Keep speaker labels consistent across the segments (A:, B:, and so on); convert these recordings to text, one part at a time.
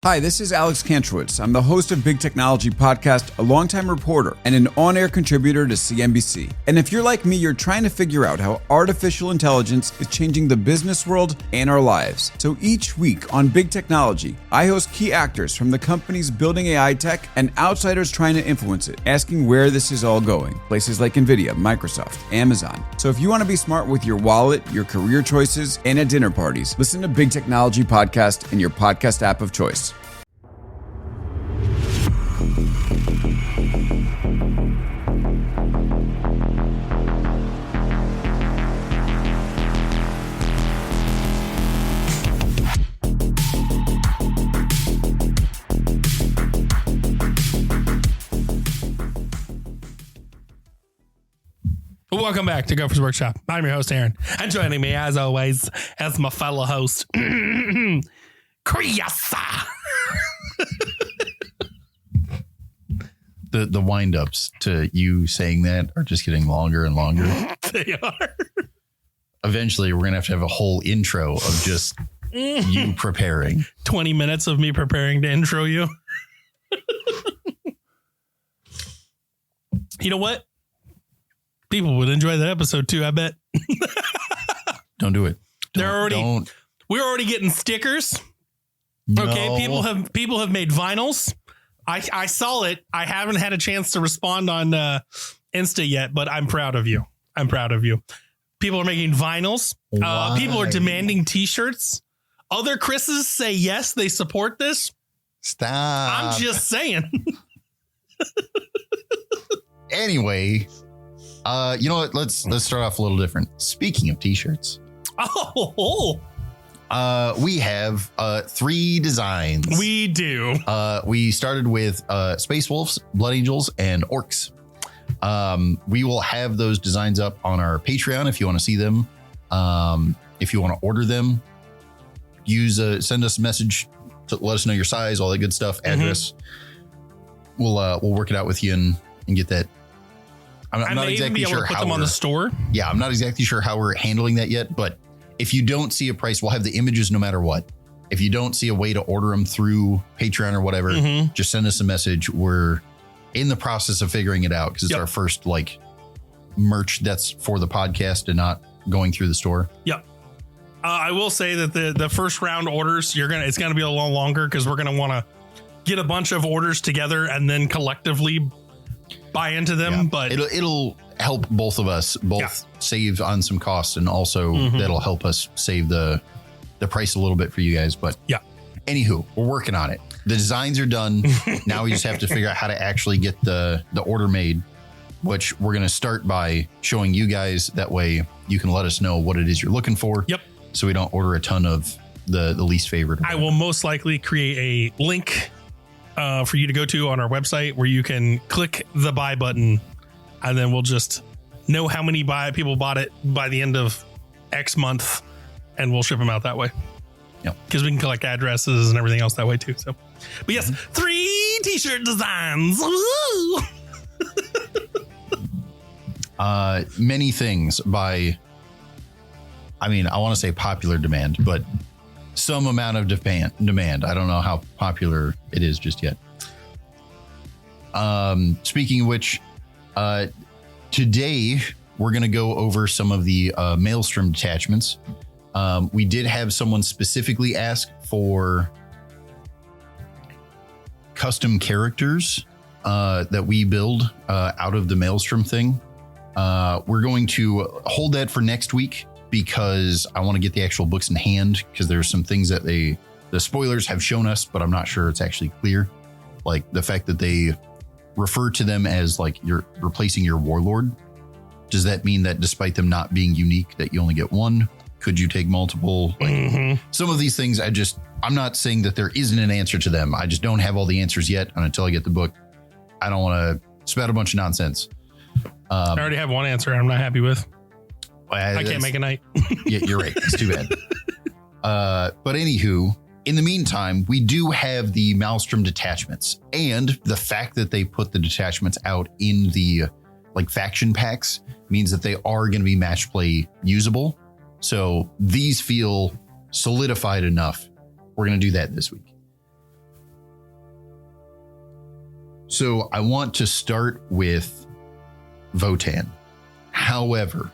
A: Hi, this is Alex Kantrowitz. I'm the host of Big Technology Podcast, a longtime reporter, and an on-air contributor to CNBC. And if you're like me, you're trying to figure out how artificial intelligence is changing the business world and our lives. So each week on Big Technology, I host key actors from the companies building AI tech and outsiders trying to influence it, asking where this is all going. Places like NVIDIA, Microsoft, Amazon. So if you want to be smart with your wallet, your career choices, and at dinner parties, listen to Big Technology Podcast in your podcast app of choice.
B: Welcome back to Gopher's Workshop. I'm your host, Aaron. And joining me, as always, as my fellow host, Kriasa.
C: The wind-ups to you saying that are just getting longer and longer.
B: They are.
C: Eventually, we're going to have a whole intro of just you preparing.
B: 20 minutes of me preparing to intro you. You know what? People would enjoy that episode too, I bet.
C: Don't do it.
B: We're already getting stickers.
C: No.
B: Okay, people have made vinyls. I saw it. I haven't had a chance to respond on Insta yet, but I'm proud of you. I'm proud of you. People are making vinyls. People are demanding t-shirts. Other Chris's say yes, they support this.
C: Stop.
B: I'm just saying.
C: Anyway, you know what? Let's start off a little different. Speaking of t-shirts. We have 3 designs.
B: We do.
C: We started with Space Wolves, Blood Angels, and Orcs. We will have those designs up on our Patreon if you want to see them. If you want to order them, send us a message to let us know your size, all that good stuff, address. We'll work it out with you and get that. I'm not exactly sure how
B: them on the store.
C: Yeah, I'm not exactly sure how we're handling that yet, but if you don't see a price, we'll have the images no matter what. If you don't see a way to order them through Patreon or whatever, just send us a message. We're in the process of figuring it out because it's our first merch that's for the podcast and not going through the store.
B: Yep. I will say that the first round orders, it's gonna be a little longer because we're gonna want to get a bunch of orders together and then collectively buy into them. Yeah. But
C: it'll help both of us save on some costs, and also that'll help us save the price a little bit for you guys. But anywho, we're working on it. The designs are done. Now we just have to figure out how to actually get the order made, which we're going to start by showing you guys. That way you can let us know what it is you're looking for.
B: Yep.
C: So we don't order a ton of the least favorite.
B: I will most likely create a link for you to go to on our website where you can click the buy button, and then we'll just know how many people bought it by the end of X month, and we'll ship them out that way.
C: Yeah,
B: because we can collect addresses and everything else that way too. So, but yes, 3 t-shirt designs. Woo!
C: Many things by, I want to say popular demand, but some amount of demand. I don't know how popular it is just yet. Speaking of which, today we're going to go over some of the Maelstrom Detachments. We did have someone specifically ask for custom characters that we build out of the Maelstrom thing. We're going to hold that for next week because I want to get the actual books in hand, because there's some things that the spoilers have shown us, but I'm not sure it's actually clear. Like the fact that they refer to them as you're replacing your warlord. Does that mean that despite them not being unique, that you only get one? Could you take multiple? Some of these things, I'm not saying that there isn't an answer to them. I just don't have all the answers yet. And until I get the book, I don't want to spout a bunch of nonsense.
B: I already have one answer I'm not happy with. I can't make a night.
C: Yeah, you're right. It's too bad. But anywho, in the meantime, we do have the Maelstrom Detachments, and the fact that they put the detachments out in the faction packs means that they are going to be match play usable. So these feel solidified enough. We're going to do that this week. So I want to start with Votann. However,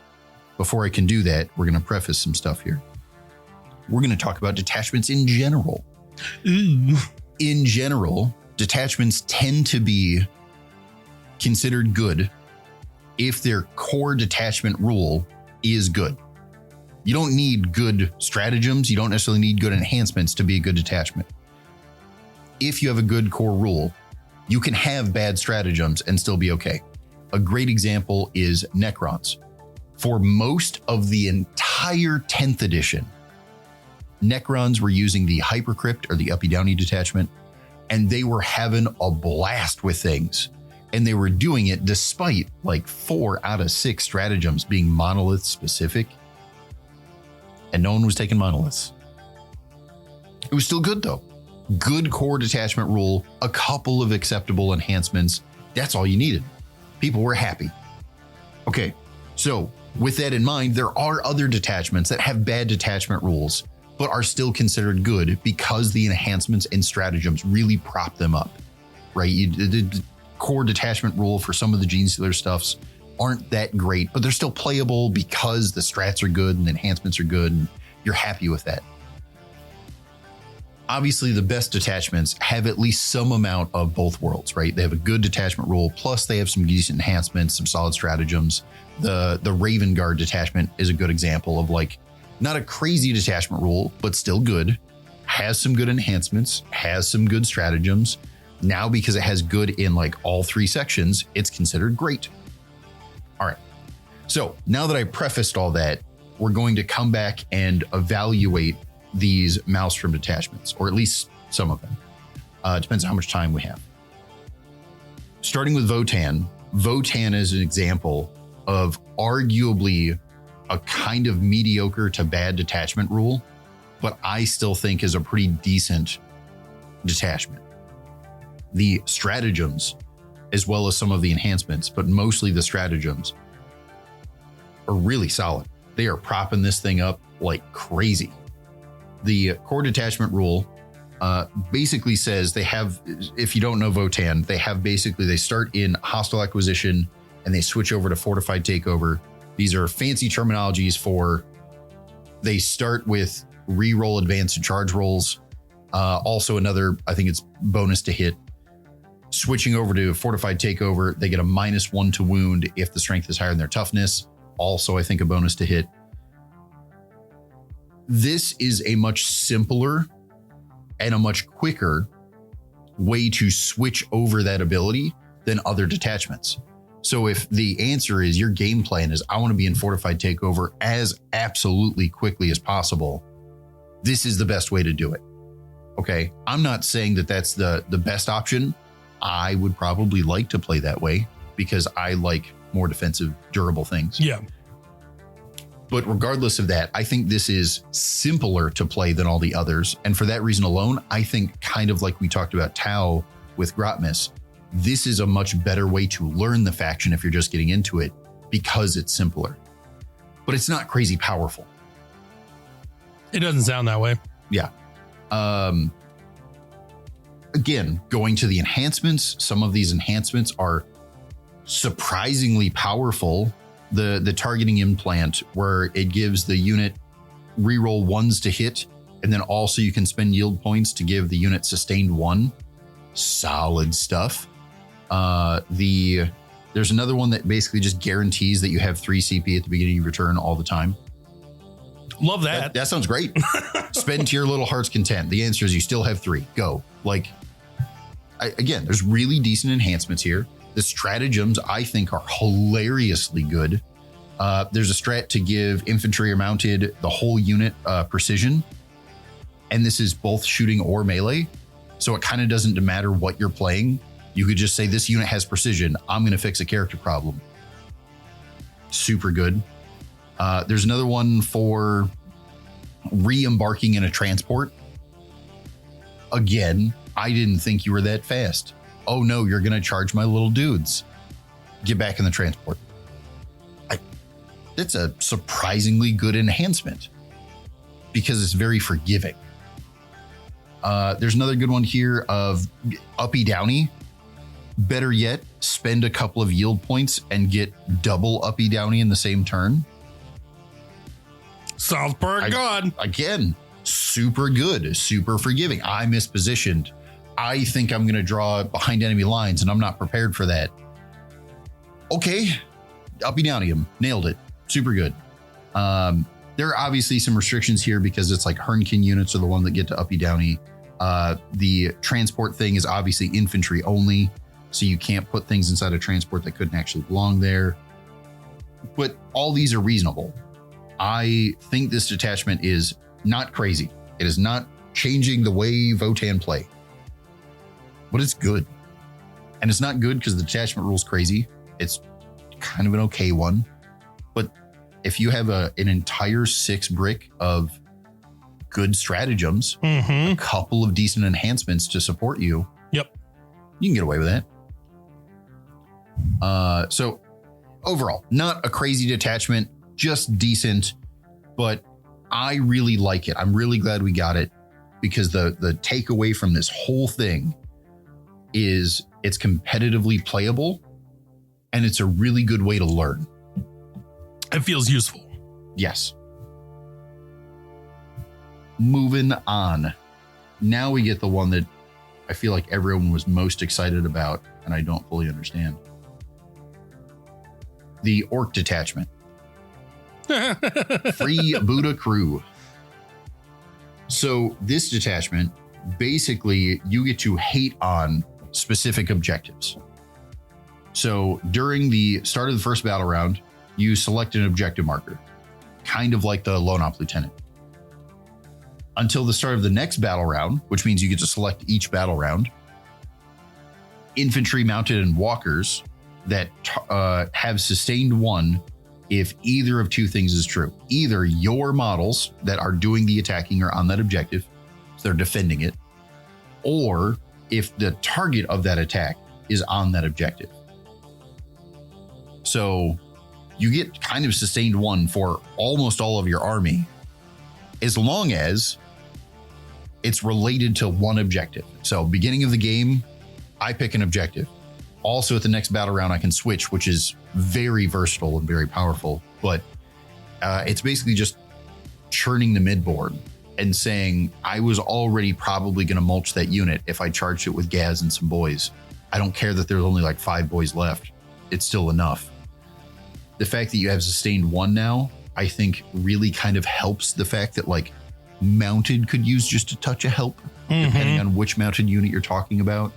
C: before I can do that, we're going to preface some stuff here. We're going to talk about detachments in general.
B: Ooh.
C: In general, detachments tend to be considered good if their core detachment rule is good. You don't need good stratagems. You don't necessarily need good enhancements to be a good detachment. If you have a good core rule, you can have bad stratagems and still be okay. A great example is Necrons. For most of the entire 10th edition, Necrons were using the Hypercrypt or the Uppy Downy detachment, and they were having a blast with things. And they were doing it despite like 4 out of 6 stratagems being monolith specific. And no one was taking monoliths. It was still good though. Good core detachment rule, a couple of acceptable enhancements. That's all you needed. People were happy. Okay, so with that in mind, there are other detachments that have bad detachment rules, but are still considered good because the enhancements and stratagems really prop them up, right? The core detachment rule for some of the Gene Stealer stuffs aren't that great, but they're still playable because the strats are good and the enhancements are good and you're happy with that. Obviously, the best detachments have at least some amount of both worlds, right? They have a good detachment rule, plus they have some decent enhancements, some solid stratagems. The Raven Guard detachment is a good example of like, not a crazy detachment rule, but still good, has some good enhancements, has some good stratagems. Now, because it has good in like all 3 sections, it's considered great. All right. So now that I prefaced all that, we're going to come back and evaluate these Maelstrom detachments, or at least some of them. Depends on how much time we have. Starting with Votann. Votann is an example of arguably a kind of mediocre to bad detachment rule, but I still think is a pretty decent detachment. The stratagems, as well as some of the enhancements, but mostly the stratagems, are really solid. They are propping this thing up like crazy. The core detachment rule basically says they have, if you don't know Votann, they start in hostile acquisition and they switch over to fortified takeover. These are fancy terminologies for, they start with reroll advance and charge rolls. Also another, I think it's bonus to hit. Switching over to fortified takeover, they get a -1 to wound if the strength is higher than their toughness. Also, I think a bonus to hit. This is a much simpler and a much quicker way to switch over that ability than other detachments. So if the answer is your game plan is, I want to be in fortified takeover as absolutely quickly as possible, this is the best way to do it. Okay. I'm not saying that that's the best option. I would probably like to play that way because I like more defensive, durable things.
B: Yeah.
C: But regardless of that, I think this is simpler to play than all the others. And for that reason alone, I think kind of like we talked about Tau with Grotmis, this is a much better way to learn the faction if you're just getting into it because it's simpler. But it's not crazy powerful.
B: It doesn't sound that way.
C: Yeah. Again, going to the enhancements, some of these enhancements are surprisingly powerful. The targeting implant, where it gives the unit reroll 1s to hit, and then also you can spend yield points to give the unit sustained 1. Solid stuff. There's another one that basically just guarantees that you have 3 CP at the beginning of your turn all the time.
B: Love that.
C: That sounds great. Spend to your little heart's content. The answer is you still have 3. Go. Like, again, there's really decent enhancements here. The stratagems, I think, are hilariously good. There's a strat to give infantry or mounted the whole unit precision. And this is both shooting or melee. So it kind of doesn't matter what you're playing. You could just say this unit has precision. I'm going to fix a character problem. Super good. There's another one for re-embarking in a transport. Again, I didn't think you were that fast. Oh no, you're going to charge my little dudes. Get back in the transport. That's a surprisingly good enhancement because it's very forgiving. There's another good one here of Uppy Downy. Better yet, spend a couple of yield points and get double uppy downy in the same turn.
B: Sounds pretty good.
C: Again, super good, super forgiving. I mispositioned. I think I'm going to draw behind enemy lines and I'm not prepared for that. Okay, uppy downy him. Nailed it. Super good. There are obviously some restrictions here because it's like Hernkin units are the one that get to uppy downy. The transport thing is obviously infantry only, so you can't put things inside a transport that couldn't actually belong there. But all these are reasonable. I think this detachment is not crazy. It is not changing the way Votann play, but it's good. And it's not good because the detachment rule's crazy. It's kind of an okay one. But if you have an entire 6 brick of good stratagems, a couple of decent enhancements to support you,
B: yep,
C: you can get away with that. So overall, not a crazy detachment, just decent, but I really like it. I'm really glad we got it because the takeaway from this whole thing is it's competitively playable and it's a really good way to learn.
B: It feels useful.
C: Yes. Moving on. Now we get the one that I feel like everyone was most excited about, and I don't fully understand. The Orc Detachment. Free Buddha Crew. So this detachment, basically, you get to hate on specific objectives. So during the start of the first battle round, you select an objective marker, kind of like the Lone Op Lieutenant. Until the start of the next battle round, which means you get to select each battle round, infantry, mounted, and walkers that have sustained 1 if either of 2 things is true. Either your models that are doing the attacking are on that objective, so they're defending it, or if the target of that attack is on that objective. So you get kind of sustained 1 for almost all of your army, as long as it's related to one objective. So beginning of the game, I pick an objective. Also at the next battle round, I can switch, which is very versatile and very powerful. But it's basically just churning the midboard and saying, I was already probably going to mulch that unit if I charged it with Gaz and some boys. I don't care that there's only like 5 boys left. It's still enough. The fact that you have sustained 1 now, I think really kind of helps the fact that like mounted could use just a touch of help, depending on which mounted unit you're talking about.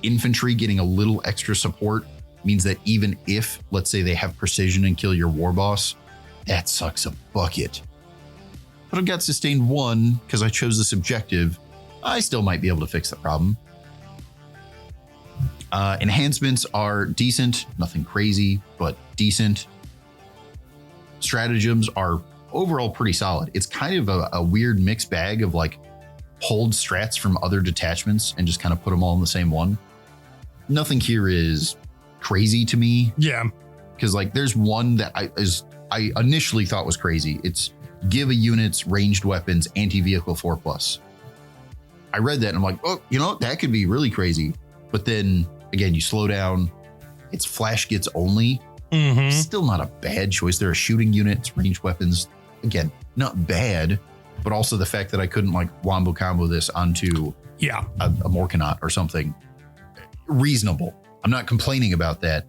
C: Infantry getting a little extra support means that even if, let's say, they have precision and kill your war boss, that sucks a bucket. But I've got sustained 1 because I chose this objective. I still might be able to fix the problem. Enhancements are decent, nothing crazy, but decent. Stratagems are overall pretty solid. It's kind of a weird mixed bag of like pulled strats from other detachments and just kind of put them all in the same one. Nothing here is crazy to me.
B: Yeah.
C: Because like there's one that I initially thought was crazy. It's give a unit's ranged weapons anti-vehicle 4+. I read that and I'm like, oh, you know, that could be really crazy. But then again, you slow down. It's flash gets only. Still not a bad choice. There are shooting units, ranged weapons. Again, not bad, but also the fact that I couldn't like wombo combo this onto a Morkanaut or something. Reasonable. I'm not complaining about that,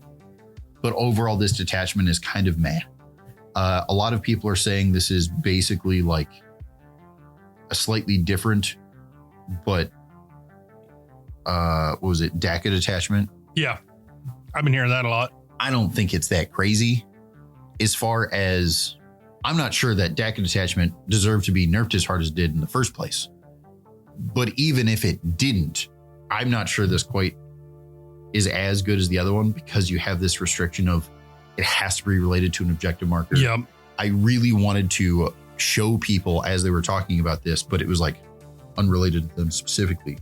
C: but overall this detachment is kind of meh. A lot of people are saying this is basically like a slightly different, but what was it? DACA detachment.
B: Yeah. I've been hearing that a lot.
C: I don't think it's that crazy. As far as I'm not sure that DACA detachment deserved to be nerfed as hard as it did in the first place. But even if it didn't, I'm not sure this quite is as good as the other one because you have this restriction of it has to be related to an objective marker.
B: Yeah.
C: I really wanted to show people as they were talking about this, but it was like unrelated to them specifically.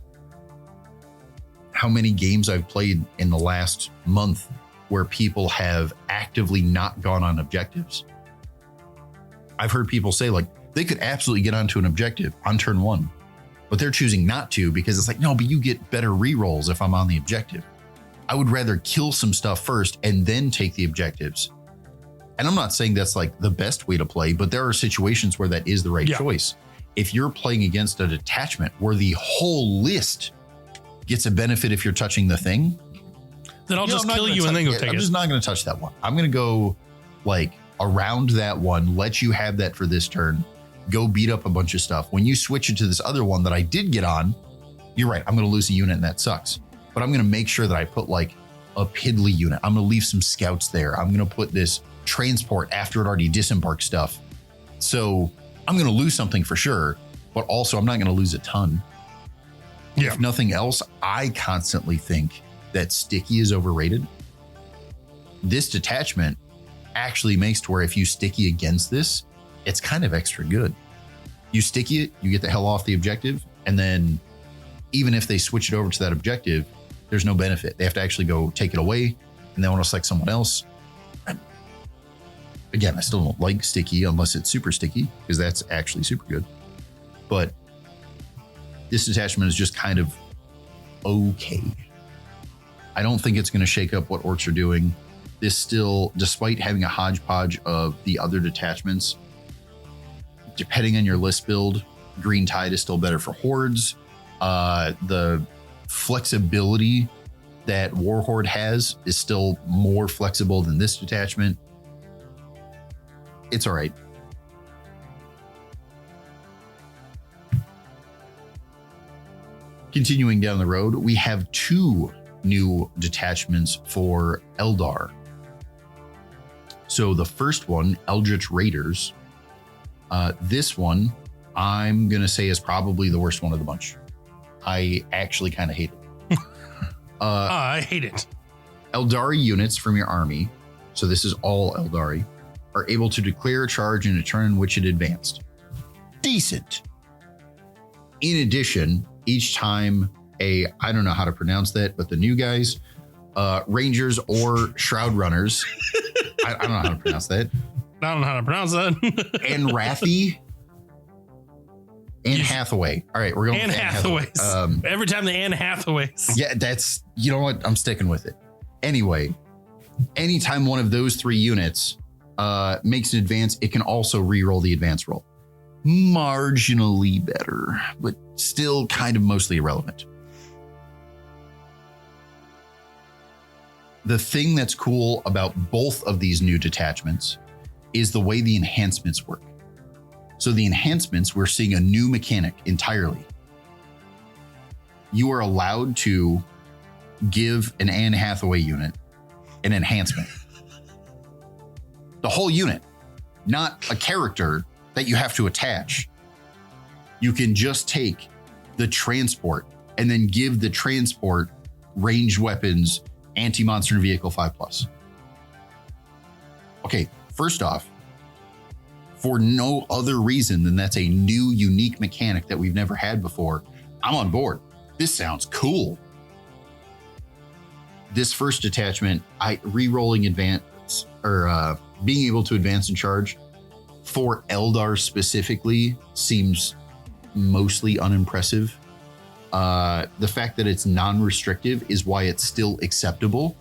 C: How many games I've played in the last month where people have actively not gone on objectives. I've heard people say like they could absolutely get onto an objective on turn 1 but they're choosing not to because it's like, no, but you get better rerolls if I'm on the objective. I would rather kill some stuff first and then take the objectives. And I'm not saying that's like the best way to play, but there are situations where that is the right choice. If you're playing against a detachment where the whole list gets a benefit if you're touching the thing,
B: then I'll just kill you and then go take it.
C: I'm just not going to touch that one. I'm going to go like around that one, let you have that for this turn, go beat up a bunch of stuff. When you switch it to this other one that I did get on, you're right. I'm going to lose a unit and that sucks. But I'm going to make sure that I put like a piddly unit. I'm going to leave some scouts there. I'm going to put this transport after it already disembarked stuff. So I'm going to lose something for sure, but also I'm not going to lose a ton. Yeah. If nothing else, I constantly think that sticky is overrated. This detachment actually makes to where if you sticky against this, it's kind of extra good. You sticky it, you get the hell off the objective, and then even if they switch it over to that objective, there's no benefit. They have to actually go take it away, and they want to select someone else. Again, I still don't like sticky unless it's super sticky, because that's actually super good. But this detachment is just kind of okay. I don't think it's going to shake up what orcs are doing. This still, despite having a hodgepodge of the other detachments, depending on your list build, Green Tide is still better for hordes. The flexibility that Warhorde has is still more flexible than this detachment. It's all right. Continuing down the road, we have 2 new detachments for Eldar. So the first one, Eldritch Raiders. This one, I'm going to say is probably the worst one of the bunch. I actually kind of hate it.
B: I hate it.
C: Eldari units from your army, so this is all Eldari, are able to declare a charge in a turn in which it advanced. Decent. In addition, each time I don't know how to pronounce that, but the new guys, Rangers or Shroud Runners, I don't know how to pronounce that.
B: I don't know how to pronounce that.
C: And Rathy. Anne Hathaway. All right, we're going
B: Anne
C: with
B: Hathaways. Every time the Anne Hathaways.
C: Yeah, that's, you know what? I'm sticking with it. Anyway, anytime one of those 3 units makes an advance, it can also re-roll the advance roll. Marginally better, but still kind of mostly irrelevant. The thing that's cool about both of these new detachments is the way the enhancements work. So the enhancements, we're seeing a new mechanic entirely. You are allowed to give an Anne Hathaway unit an enhancement. The whole unit, not a character that you have to attach. You can just take the transport and then give the transport ranged weapons, anti-monster vehicle 5+. Okay, first off, for no other reason than that's a new, unique mechanic that we've never had before, I'm on board. This sounds cool. This first detachment, re-rolling advance, or being able to advance and charge for Eldar specifically seems mostly unimpressive. The fact that it's non-restrictive is why it's still acceptable,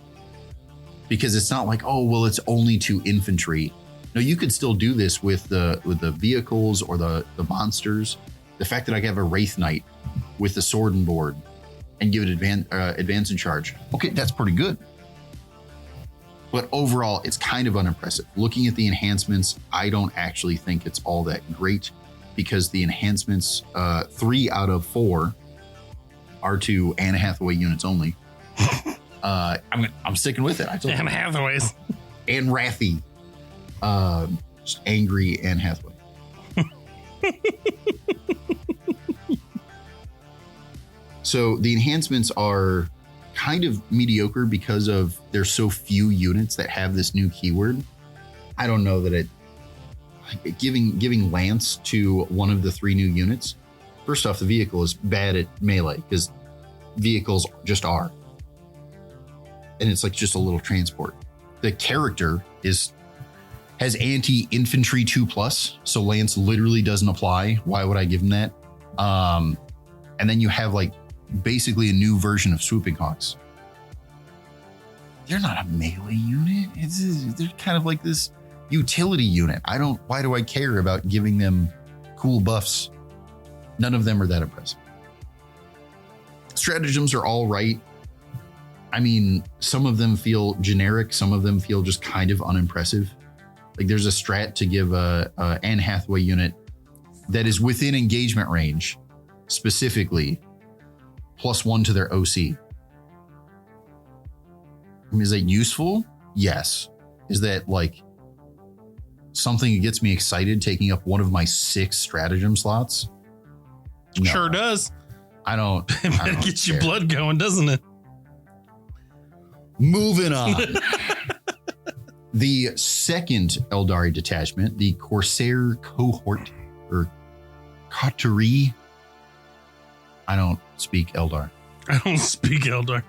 C: because it's not like, oh, well, it's only to infantry. No, you could still do this with the vehicles or the monsters. The fact that I have a Wraith Knight with the sword and board and give it advance and charge. Okay, that's pretty good. But overall, it's kind of unimpressive. Looking at the enhancements, I don't actually think it's all that great, because the enhancements, 3 out of 4 are to Anne Hathaway units only. I'm sticking with it. I told
B: Anne Hathaways.
C: And Rathy. Just angry Anne Hathaway. So the enhancements are kind of mediocre because of there's so few units that have this new keyword. I don't know that giving Lance to one of the 3 new units. First off, the vehicle is bad at melee because vehicles just are. And it's like just a little transport. The character has anti-infantry 2+, so Lance literally doesn't apply. Why would I give him that? And then you have like basically a new version of Swooping Hawks. They're not a melee unit. They're kind of like this utility unit. Why do I care about giving them cool buffs? None of them are that impressive. Stratagems are all right. I mean, some of them feel generic. Some of them feel just kind of unimpressive. Like there's a strat to give a Anne Hathaway unit that is within engagement range, specifically +1 to their OC. I mean, is that useful? Yes. Is that like something that gets me excited taking up one of my 6 stratagem slots? No.
B: Sure does.
C: I don't
B: It gets your blood going, doesn't it?
C: Moving on. The second Eldari detachment, the Corsair Cohort, or Coterie. I don't speak Eldar.
B: I don't speak Eldar.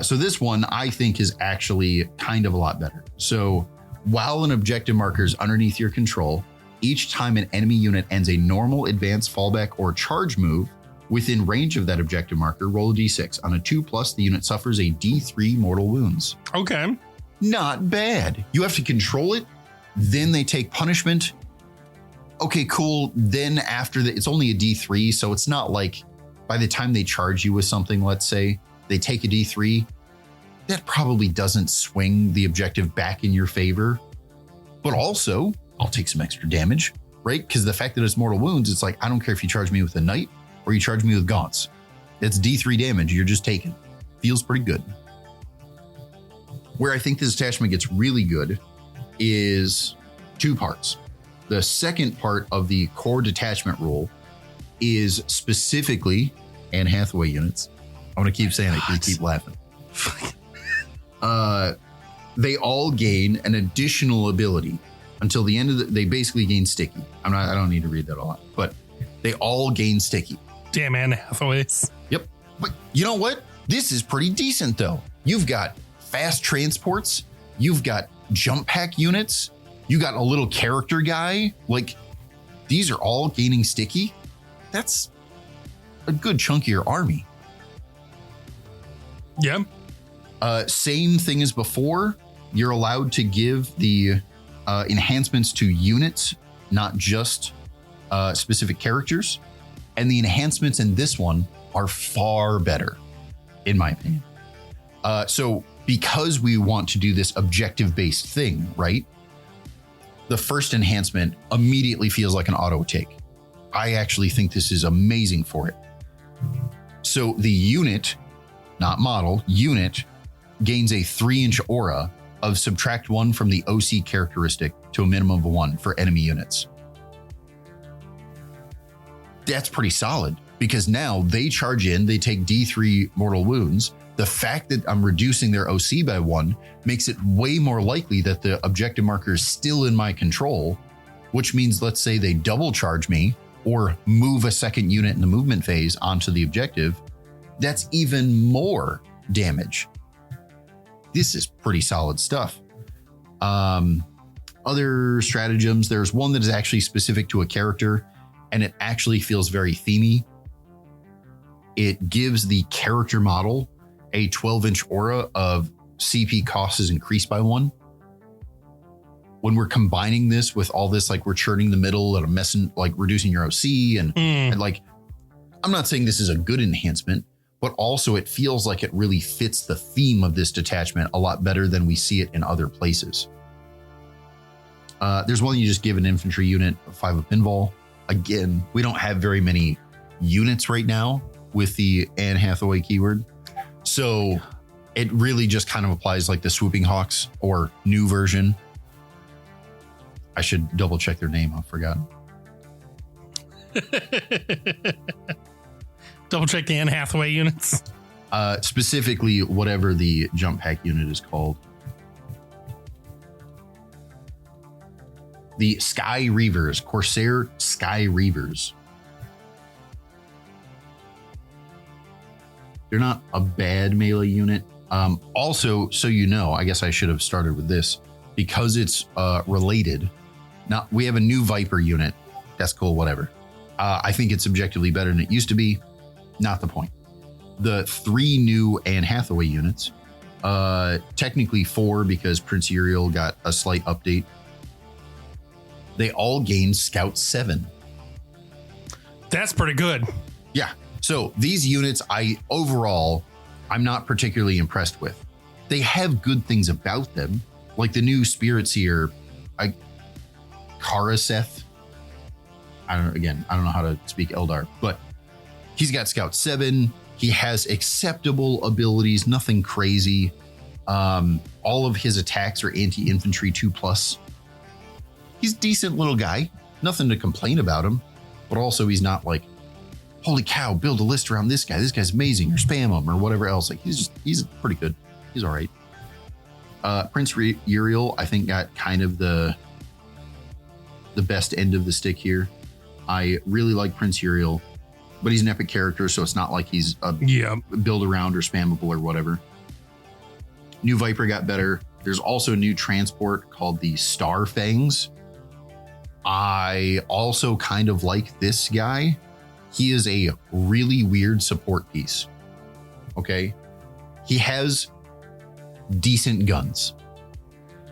C: So this one I think is actually kind of a lot better. So while an objective marker is underneath your control, each time an enemy unit ends a normal, advance, fallback, or charge move within range of that objective marker, roll a d6. On a 2+, the unit suffers a d3 mortal wounds.
B: Okay.
C: Not bad. You have to control it, then they take punishment. Okay, cool. Then after that, it's only a d3, so it's not like by the time they charge you with something, let's say, they take a d3, that probably doesn't swing the objective back in your favor. But also, I'll take some extra damage, right? Because the fact that it's mortal wounds, it's like, I don't care if you charge me with a knight or you charge me with gaunts. It's d3 damage you're just taking. Feels pretty good. Where I think this detachment gets really good is 2 parts. The second part of the core detachment rule is specifically Anne Hathaway units. I'm going to keep saying it because you keep laughing. They all gain an additional ability until the end of they basically gain sticky. I don't need to read that a lot, but they all gain sticky.
B: Damn Anne Hathaways.
C: Yep. But you know what? This is pretty decent though. You've got fast transports. You've got jump pack units. You got a little character guy. Like these are all gaining sticky. That's a good chunk of your army.
B: Yeah.
C: Same thing as before. You're allowed to give the enhancements to units, not just specific characters. And the enhancements in this one are far better, in my opinion. So because we want to do this objective-based thing, right? The first enhancement immediately feels like an auto take. I actually think this is amazing for it. So the unit, not model, unit gains a 3-inch aura of subtract 1 from the OC characteristic to a minimum of 1 for enemy units. That's pretty solid because now they charge in, they take D3 mortal wounds. The fact that I'm reducing their OC by 1 makes it way more likely that the objective marker is still in my control, which means let's say they double charge me or move a second unit in the movement phase onto the objective. That's even more damage. This is pretty solid stuff. Other stratagems, there's one that is actually specific to a character and it actually feels very themey. It gives the character model a 12-inch aura of CP cost is increased by 1. When we're combining this with all this, like we're churning the middle and messing, like reducing your OC and like, I'm not saying this is a good enhancement, but also it feels like it really fits the theme of this detachment a lot better than we see it in other places. There's one you just give an infantry unit 5 of pinball. Again, we don't have very many units right now with the Anne Hathaway keyword. So it really just kind of applies like the Swooping Hawks or new version. I should double check their name. I forgot.
B: Double check the Anne Hathaway units.
C: Specifically, whatever the jump pack unit is called. The Sky Reavers, Corsair Sky Reavers. They're not a bad melee unit. Also, so you know, I guess I should have started with this because it's related. Now we have a new Viper unit. That's cool, whatever. I think it's objectively better than it used to be. not the point. The 3 new Anne Hathaway units, technically 4 because Prince Uriel got a slight update. They all gained Scout 7.
B: That's pretty good.
C: Yeah. So these units, I'm not particularly impressed with. They have good things about them, like the new Spirit Seer, Karaseth. I don't know how to speak Eldar, but he's got Scout 7. He has acceptable abilities, nothing crazy. All of his attacks are anti-infantry 2+. He's a decent little guy. Nothing to complain about him, but also he's not like, holy cow, build a list around this guy. This guy's amazing, or spam him, or whatever else. Like he's pretty good. He's all right. Prince Uriel, I think, got kind of the best end of the stick here. I really like Prince Uriel, but he's an epic character, so it's not like he's a build around or spammable or whatever. New Viper got better. There's also a new transport called the Star Fangs. I also kind of like this guy. He is a really weird support piece. Okay. He has decent guns.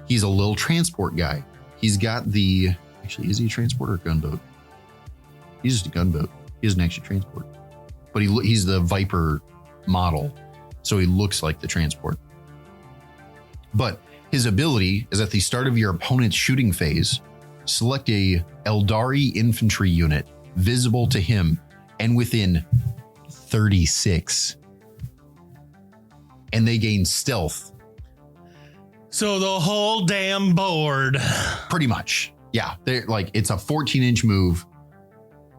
C: He's a little transport guy. He's got actually, is he a transport or a gunboat? He's just a gunboat. He doesn't actually transport, but he's the Viper model. So he looks like the transport. But his ability is at the start of your opponent's shooting phase, select a Eldari infantry unit visible to him and within 36. And they gain stealth.
B: So the whole damn board.
C: Pretty much. Yeah. They're like, it's a 14-inch move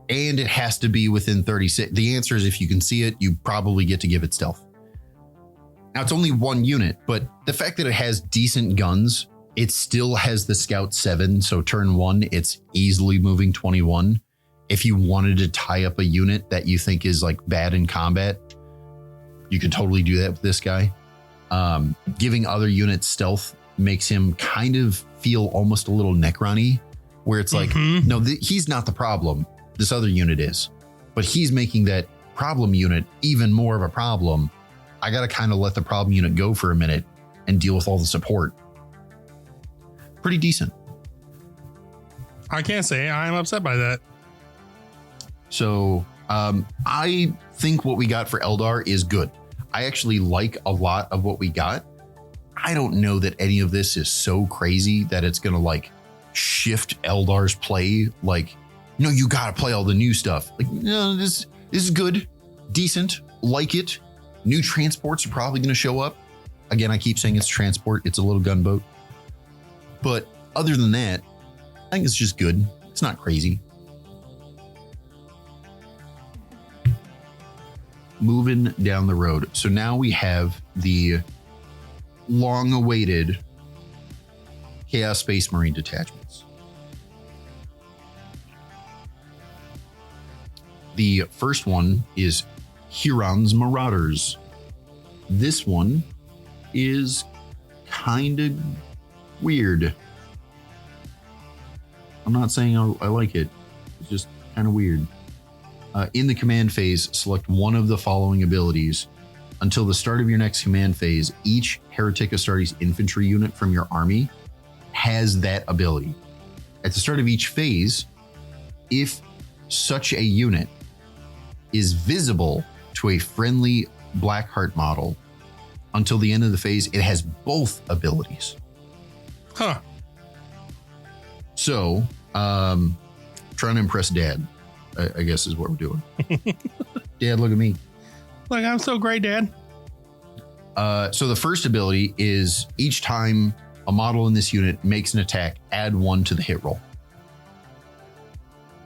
C: and it has to be within 36. The answer is if you can see it, you probably get to give it stealth. Now it's only 1 unit, but the fact that it has decent guns, it still has the Scout 7. So turn 1, it's easily moving 21. If you wanted to tie up a unit that you think is like bad in combat, you could totally do that with this guy. Giving other units stealth makes him kind of feel almost a little Necron-y, where it's like, no, he's not the problem. This other unit is, but he's making that problem unit even more of a problem. I got to kind of let the problem unit go for a minute and deal with all the support. Pretty decent.
B: I can't say I'm upset by that.
C: So I think what we got for Eldar is good. I actually like a lot of what we got. I don't know that any of this is so crazy that it's going to like shift Eldar's play. Like, no, you got to play all the new stuff. Like, no, this is good, decent, like it. New transports are probably going to show up. Again, I keep saying it's transport. It's a little gunboat. But other than that, I think it's just good. It's not crazy. Moving down the road. So now we have the long-awaited Chaos Space Marine detachments. The first one is Huron's Marauders. This one is kind of weird. I'm not saying I like it. It's just kind of weird. In the command phase, select one of the following abilities. Until the start of your next command phase, each Heretic Astartes infantry unit from your army has that ability. At the start of each phase, if such a unit is visible to a friendly Blackheart model, until the end of the phase, it has both abilities.
B: Huh.
C: So, trying to impress Dad, I guess is what we're doing. Dad, look at me.
B: Like, I'm so great, Dad.
C: So the first ability is each time a model in this unit makes an attack, add 1 to the hit roll.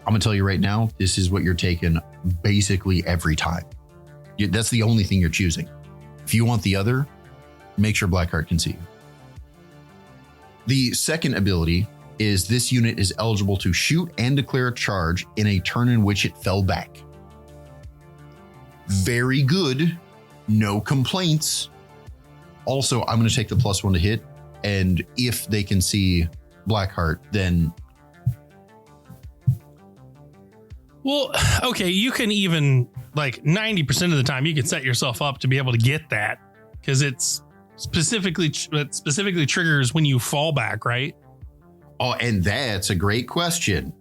C: I'm going to tell you right now, this is what you're taking basically every time. That's the only thing you're choosing. If you want the other, make sure Blackheart can see you. The second ability is this unit is eligible to shoot and declare a charge in a turn in which it fell back. Very good. No complaints. Also, I'm going to take the +1 to hit. And if they can see Blackheart, then...
B: Well, okay, you can even like 90% of the time you can set yourself up to be able to get that because it's specifically triggers when you fall back, right?
C: Oh, and that's a great question.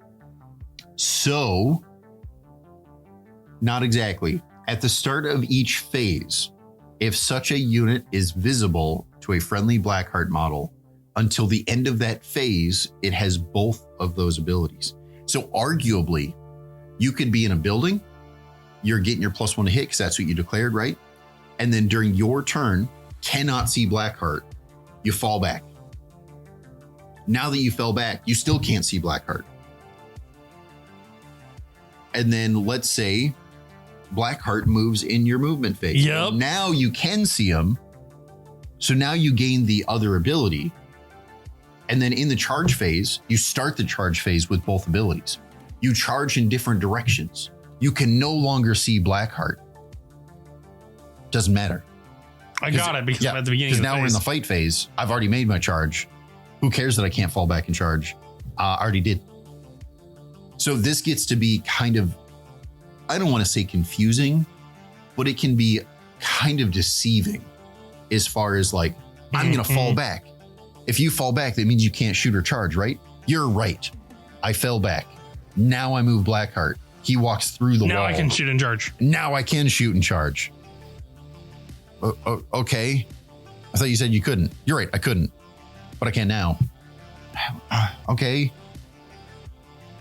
C: So, not exactly. At the start of each phase, if such a unit is visible to a friendly Blackheart model, until the end of that phase, it has both of those abilities. So arguably, you could be in a building, you're getting your +1 to hit because that's what you declared, right? And then during your turn, cannot see Blackheart, you fall back. Now that you fell back, you still can't see Blackheart. And then let's say Blackheart moves in your movement phase.
B: Yep.
C: Now you can see him. So now you gain the other ability. And then in the charge phase, you start the charge phase with both abilities. You charge in different directions. You can no longer see Blackheart. Doesn't matter.
B: I got it because I'm at the beginning of the
C: now we're in the fight phase. I've already made my charge. Who cares that I can't fall back and charge? I already did. So this gets to be kind of, I don't want to say confusing, but it can be kind of deceiving as far as like, I'm going to fall back. If you fall back, that means you can't shoot or charge, right? You're right. I fell back. Now I move Blackheart. He walks through the wall.
B: Now I can shoot and charge.
C: Now I can shoot and charge. Okay. I thought you said you couldn't. You're right. I couldn't, but I can now. Okay.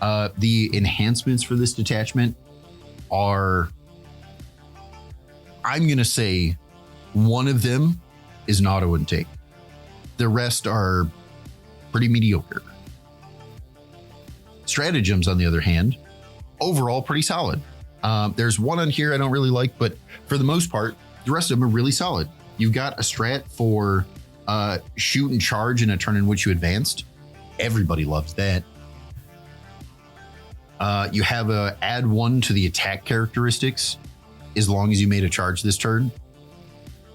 C: The enhancements for this detachment are, I'm going to say one of them is an auto intake. The rest are pretty mediocre. Stratagems, on the other hand, overall pretty solid. There's one on here I don't really like, but for the most part, the rest of them are really solid. You've got a strat for shoot and charge in a turn in which you advanced. Everybody loves that. You have a add 1 to the attack characteristics as long as you made a charge this turn.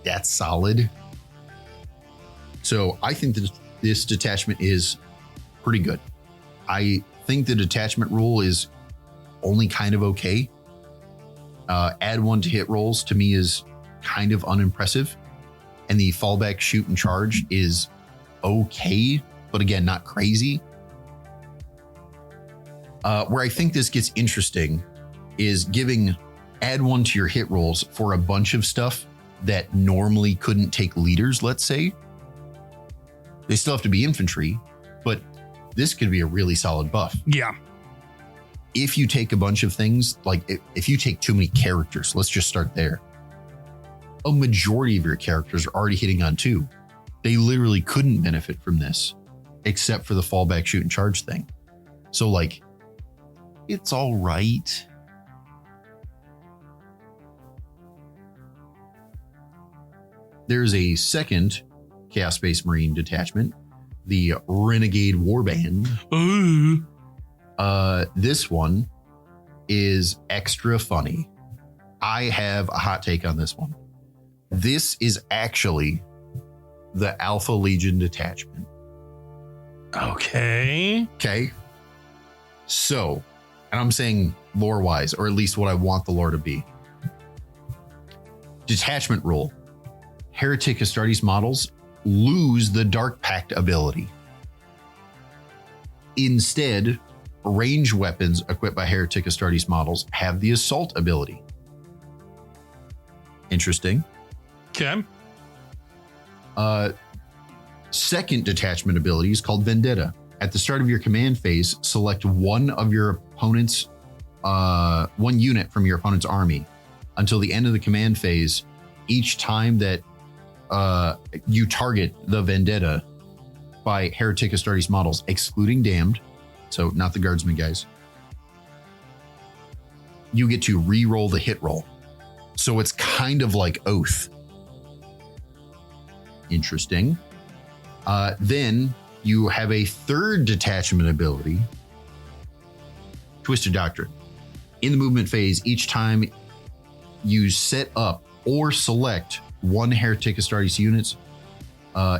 C: That's solid. So I think that this detachment is pretty good. I think the detachment rule is only kind of okay. Add 1 to hit rolls to me is kind of unimpressive. And the fallback shoot and charge is okay, but again, not crazy. Where I think this gets interesting is giving add 1 to your hit rolls for a bunch of stuff that normally couldn't take leaders, let's say. They still have to be infantry, but this could be a really solid buff.
B: Yeah.
C: If you take a bunch of things, like if you take too many characters, let's just start there. A majority of your characters are already hitting on 2. They literally couldn't benefit from this except for the fallback shoot and charge thing. So like, it's all right. There's a second Chaos Space Marine detachment, the Renegade Warband.
B: Ooh.
C: This one is extra funny. I have a hot take on this one. This is actually the Alpha Legion detachment.
B: Okay.
C: Okay. So, and I'm saying lore wise, or at least what I want the lore to be. Detachment rule. Heretic Astartes models lose the Dark Pact ability. Instead, range weapons equipped by Heretic Astartes models have the Assault ability. Interesting.
B: Okay.
C: Second detachment ability is called Vendetta. At the start of your command phase, select one of your opponent's one unit from your opponent's army. Until the end of the command phase, each time that you target the Vendetta by Heretic Astartes models, excluding Damned, so not the Guardsmen guys, you get to re-roll the hit roll. So it's kind of like Oath. Interesting. Then you have a third detachment ability, Twisted Doctrine. In the movement phase, each time you set up or select one Heretic Astartes units,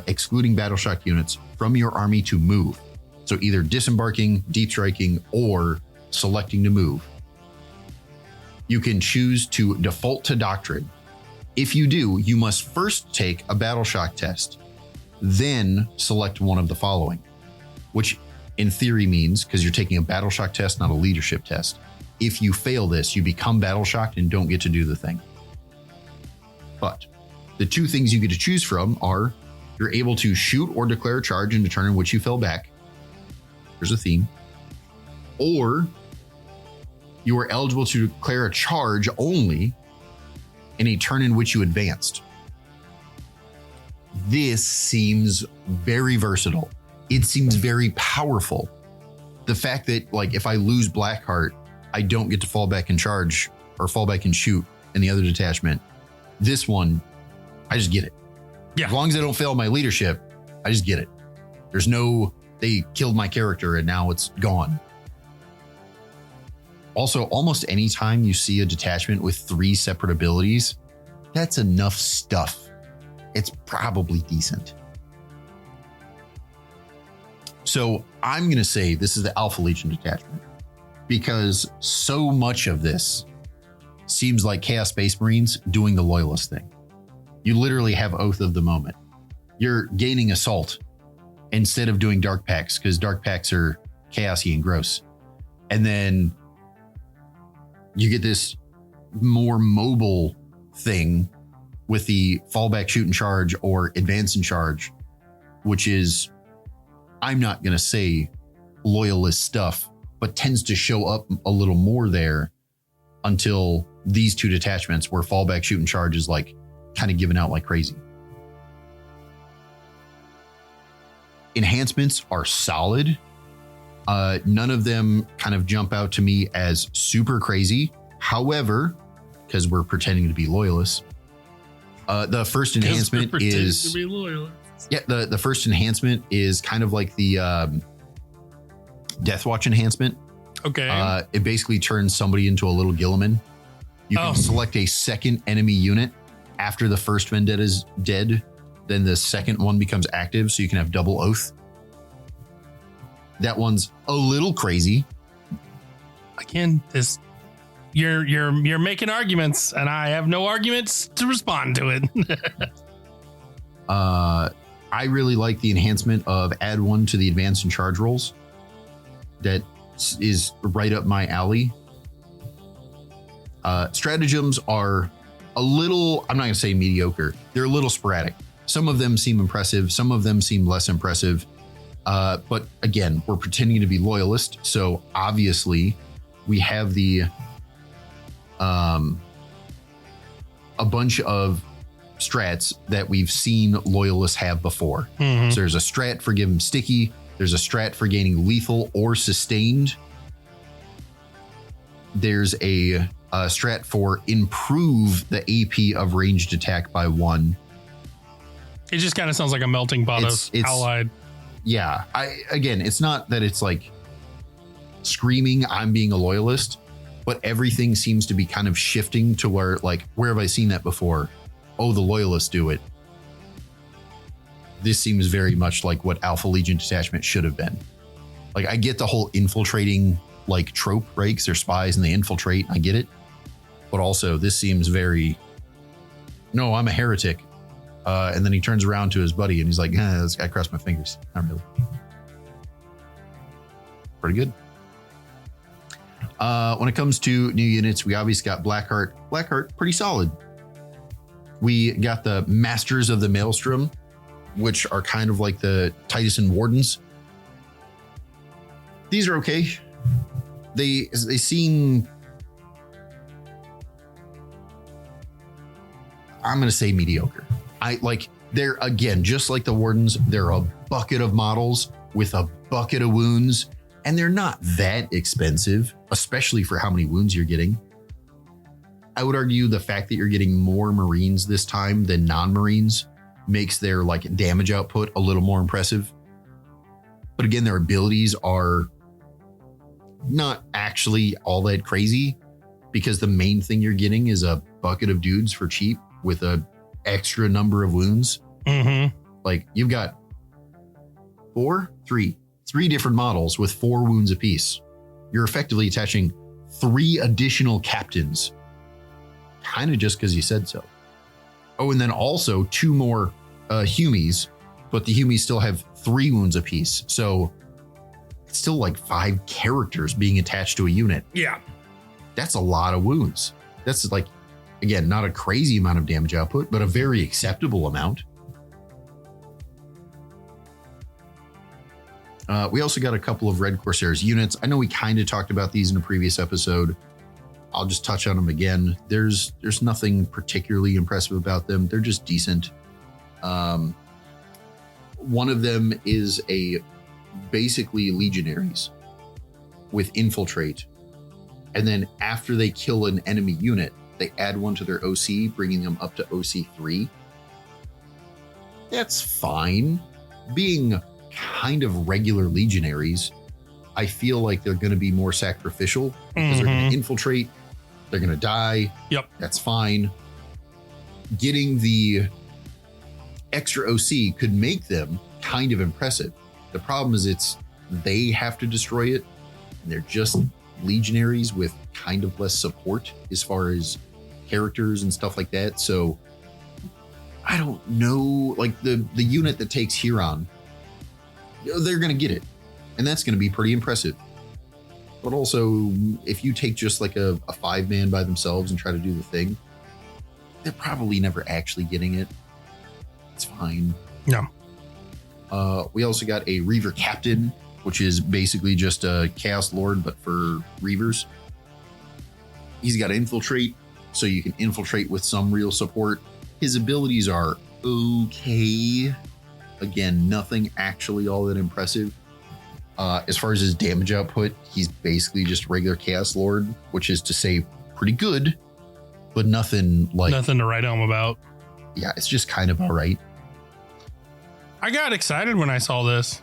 C: excluding Battle Shock units, from your army to move. So either disembarking, deep striking, or selecting to move. you can choose to default to Doctrine. If you do, you must first take a Battle Shock test, then select one of the following, which in theory means, because you're taking a Battle Shock test, not a leadership test, if you fail this, you become Battle Shocked and don't get to do the thing. But the two things you get to choose from are you're able to shoot or declare a charge in a turn in which you fell back. There's a theme. Or you are eligible to declare a charge only in a turn in which you advanced. This seems very versatile. It seems very powerful. The fact that, like, if I lose Blackheart, I don't get to fall back and charge or fall back and shoot in the other detachment. This one, I just get it.
B: Yeah.
C: As long as I don't fail my leadership, I just get it. There's no, they killed my character and now it's gone. Also, almost any time you see a detachment with 3 separate abilities, that's enough stuff. It's probably decent. So I'm going to say this is the Alpha Legion detachment because so much of this seems like Chaos Space Marines doing the Loyalist thing. You literally have Oath of the Moment. You're gaining Assault instead of doing Dark Pacts because Dark Pacts are chaosy and gross. And then you get this more mobile thing with the fallback, shoot and charge or advance and charge, which is, I'm not going to say Loyalist stuff, but tends to show up a little more there until these two detachments where fallback, shoot and charge is like kind of given out like crazy. Enhancements are solid. None of them kind of jump out to me as super crazy. However, because we're pretending to be loyalists, the first enhancement is the first enhancement is kind of like the Death Watch enhancement.
B: Okay.
C: It basically turns somebody into a little Gilliman. You can select a second enemy unit after the first Vendetta is dead. Then the second one becomes active, so you can have double Oath. That one's a little crazy.
B: Again, this you're making arguments, and I have no arguments to respond to it.
C: I really like the enhancement of add 1 to the advance and charge rolls. That is right up my alley. Stratagems are a little, I'm not going to say mediocre. They're a little sporadic. Some of them seem impressive. Some of them seem less impressive. But again, we're pretending to be loyalist. So obviously we have the, a bunch of strats that we've seen loyalists have before. So there's a strat for giving sticky. There's a strat for gaining lethal or sustained. There's a strat for improve the AP of ranged attack by 1.
B: It just kind of sounds like a melting pot of allied.
C: Yeah. Again, it's not that it's like screaming, I'm being a loyalist, but everything seems to be kind of shifting to where, like, where have I seen that before? Oh, the loyalists do it. This seems very much like what Alpha Legion detachment should have been. Like, I get the whole infiltrating like trope, right? Because they're spies and they infiltrate. I get it. But also this seems very, no, I'm a heretic. And then he turns around to his buddy and he's like, I crossed my fingers. Not really. Pretty good. When it comes to new units, we obviously got Blackheart. Blackheart, pretty solid. We got the Masters of the Maelstrom, which are kind of like the Titus and Wardens. These are okay. They seem, I'm going to say mediocre. They're, again, just like the Wardens, they're a bucket of models with a bucket of wounds, and they're not that expensive, especially for how many wounds you're getting. I would argue the fact that you're getting more Marines this time than non-Marines makes their like damage output a little more impressive. But again, their abilities are not actually all that crazy because the main thing you're getting is a bucket of dudes for cheap with a extra number of wounds. Like you've got three different models with 4 wounds apiece. You're effectively attaching 3 additional captains kind of just because you said so. Oh, and then also 2 more Humies, but the Humies still have 3 wounds apiece. So it's still like 5 characters being attached to a unit.
B: Yeah.
C: That's a lot of wounds. That's like, again, not a crazy amount of damage output, but a very acceptable amount. We also got a couple of Red Corsairs units. I know we kind of talked about these in a previous episode. I'll just touch on them again. There's nothing particularly impressive about them. They're just decent. One of them is basically Legionaries with Infiltrate. And then after they kill an enemy unit, they add one to their OC, bringing them up to OC 3. That's fine. Being kind of regular Legionaries, I feel like they're going to be more sacrificial because they're going to infiltrate. They're going to die.
B: Yep.
C: That's fine. Getting the extra OC could make them kind of impressive. The problem is they have to destroy it. And they're just Legionaries with kind of less support as far as characters and stuff like that. So I don't know, like the unit that takes Huron, they're going to get it. And that's going to be pretty impressive. But also, if you take just like a 5-man by themselves and try to do the thing, they're probably never actually getting it. It's fine.
B: No.
C: We also got a Reaver Captain, which is basically just a Chaos Lord, but for Reavers. He's got Infiltrate, so you can infiltrate with some real support. His abilities are okay. Again, nothing actually all that impressive. As far as his damage output, he's basically just regular Chaos Lord, which is to say pretty good, but nothing
B: to write home about.
C: Yeah, it's just kind of all right.
B: I got excited when I saw this.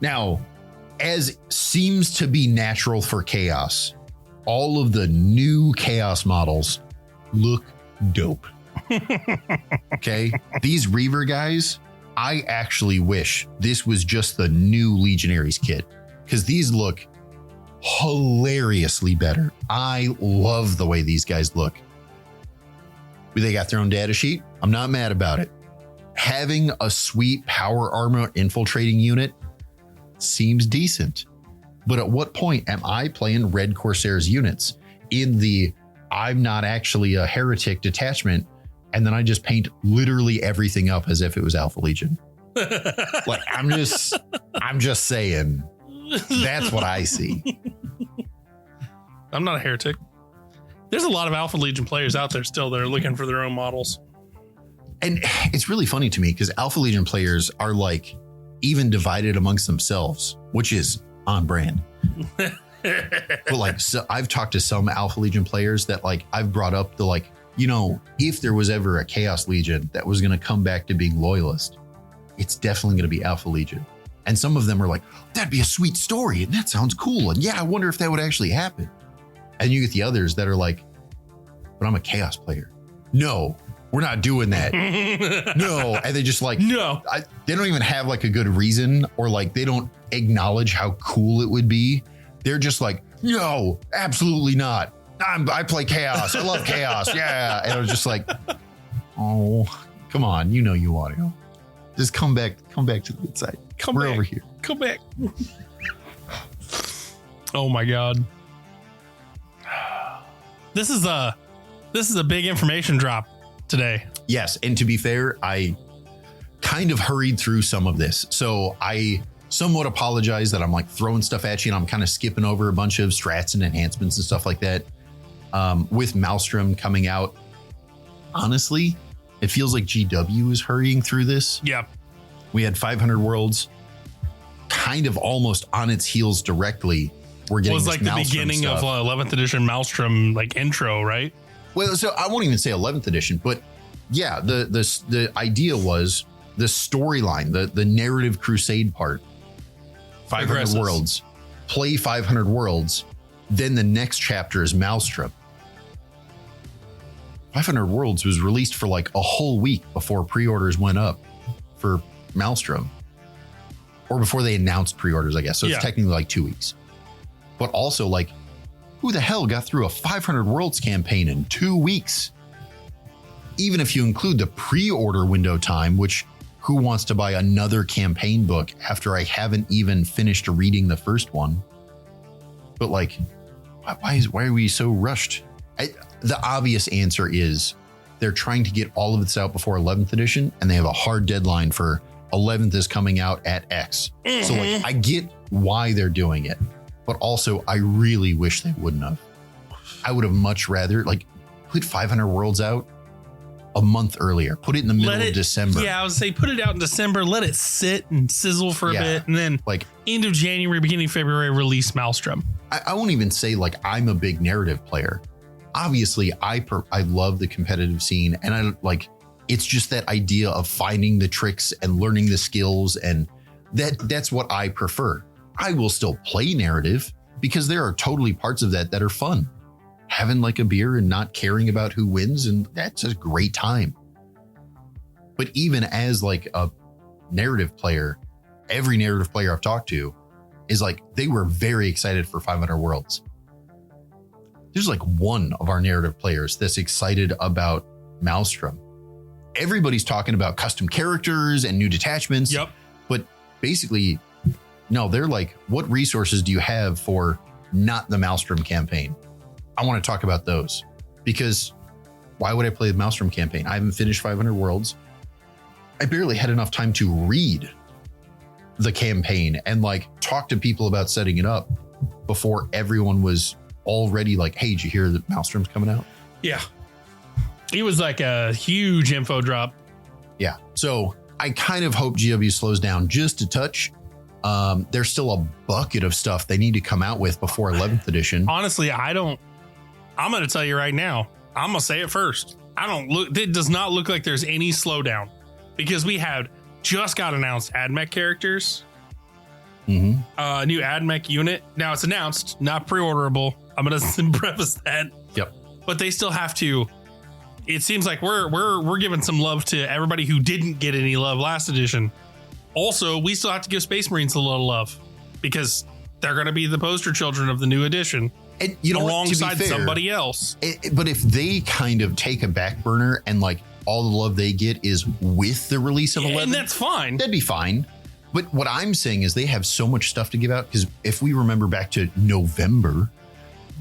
C: Now, as seems to be natural for Chaos, all of the new Chaos models look dope. Okay, these Reaver guys, I actually wish this was just the new Legionaries kit, because these look hilariously better. I love the way these guys look. They got their own data sheet. I'm not mad about it. Having a sweet power armor infiltrating unit seems decent. But at what point am I playing Red Corsairs units in the I'm not actually a heretic detachment, and then I just paint literally everything up as if it was Alpha Legion? Like, I'm just saying, that's what I see.
B: I'm not a heretic. There's a lot of Alpha Legion players out there still that are looking for their own models.
C: And it's really funny to me because Alpha Legion players are like even divided amongst themselves, which is on brand. But like, so I've talked to some Alpha Legion players that like I've brought up the like, you know, if there was ever a Chaos Legion that was going to come back to being loyalist, it's definitely going to be Alpha Legion. And some of them are like, that'd be a sweet story. And that sounds cool. And yeah, I wonder if that would actually happen. And you get the others that are like, but I'm a Chaos player. No, we're not doing that. No. And they just like,
B: no,
C: they don't even have like a good reason, or like they don't acknowledge how cool it would be. They're just like, no, absolutely not. I play Chaos. I love Chaos. Yeah. And I was just like, oh, come on. You know, you want to just come back to the good side. We're over here.
B: Come back. Oh my God. This is a big information drop today.
C: Yes. And to be fair, I kind of hurried through some of this. So I somewhat apologize that I'm like throwing stuff at you and I'm kind of skipping over a bunch of strats and enhancements and stuff like that. With Maelstrom coming out, honestly, it feels like GW is hurrying through this.
B: Yeah.
C: We had 500 Worlds kind of almost on its heels directly. We're getting
B: was like the beginning stuff. Of 11th edition Maelstrom like intro, right?
C: Well, so I won't even say 11th edition, but yeah, the idea was the storyline, the narrative crusade part. 500 Worlds, play 500 Worlds, then the next chapter is Maelstrom. 500 Worlds was released for like a whole week before pre-orders went up for Maelstrom, or before they announced pre-orders, I guess. So it's technically like 2 weeks. But also, like, who the hell got through a 500 Worlds campaign in 2 weeks? even if you include the pre-order window time, which who wants to buy another campaign book after I haven't even finished reading the first one? But like, why are we so rushed? The obvious answer is they're trying to get all of this out before 11th edition, and they have a hard deadline for 11th is coming out at X. So like, I get why they're doing it, but also I really wish they wouldn't have. I would have much rather like put 500 Worlds out a month earlier, put it in the middle of December.
B: Yeah, I would say put it out in December, let it sit and sizzle for a bit, and then
C: like
B: end of January, beginning of February, release Maelstrom.
C: I won't even say like I'm a big narrative player. Obviously, I love the competitive scene, and I like it's just that idea of finding the tricks and learning the skills, and that's what I prefer. I will still play narrative because there are totally parts of that are fun. Having like a beer and not caring about who wins, and that's a great time. But even as like a narrative player, every narrative player I've talked to is like, they were very excited for 500 Worlds. There's like one of our narrative players that's excited about Maelstrom. Everybody's talking about custom characters and new detachments.
B: Yep.
C: But basically, no, they're like, what resources do you have for not the Maelstrom campaign? I want to talk about those, because why would I play the Maelstrom campaign? I haven't finished 500 Worlds. I barely had enough time to read the campaign and like talk to people about setting it up before everyone was already like, hey, did you hear that Maelstrom's coming out?
B: Yeah. It was like a huge info drop.
C: Yeah. So I kind of hope GW slows down just a touch. There's still a bucket of stuff they need to come out with before 11th edition.
B: Honestly, I'm going to tell you right now, I'm going to say it first. It does not look like there's any slowdown, because we had just got announced AdMech characters. New AdMech unit. Now it's announced, not pre-orderable. I'm going to preface that.
C: Yep.
B: But they still have to. It seems like we're giving some love to everybody who didn't get any love last edition. Also, we still have to give Space Marines a little love, because they're going to be the poster children of the new edition.
C: And you know,
B: alongside somebody else.
C: But if they kind of take a back burner and like all the love they get is with the release of 11,
B: and that's fine.
C: That'd be fine. But what I'm saying is they have so much stuff to give out, because if we remember back to November,